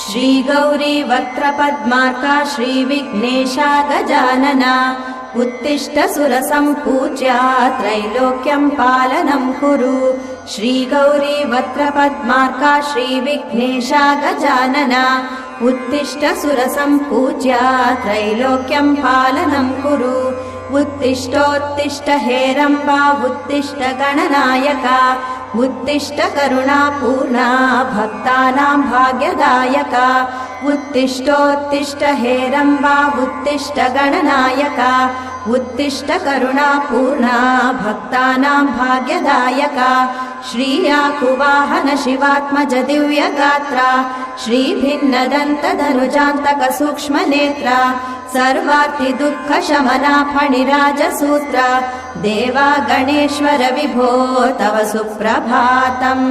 श्रीगौरी वक्त्रपद्मार्का श्रीविघ्नेशा गजानना उत्तिष्ठ सुरसम्पूज्या त्रैलोक्यं पालनं कुरु। श्रीगौरी वक्त्रपद्मार्का श्रीविघ्नेशा गजानना उत्तिष्ठ सुरसम्पूज्या त्रैलोक्यं पालनं कुरु। उत्तिष्ठोत्तिष्ठ हेरम्बा उत्तिष्ठ गणनायका उत्तिष्ठ करुणापूर्णा भक्तानां भाग्यदायका। उत्तिष्ठोत्तिष्ठ हेरम्बा उत्तिष्ठ गणनायका उत्तिष्ठ करुणापूर्णा भक्तानां भाग्यदायका। श्रीयाकुवाहन शिवात्मज दिव्यगात्रा श्रीभिन्नदन्तधनुजान्तक सूक्ष्मनेत्रा सर्वार्ति दुःखशमना फणिराजसूत्रा देवा गणेश्वर विभो तव सुप्रभातम्।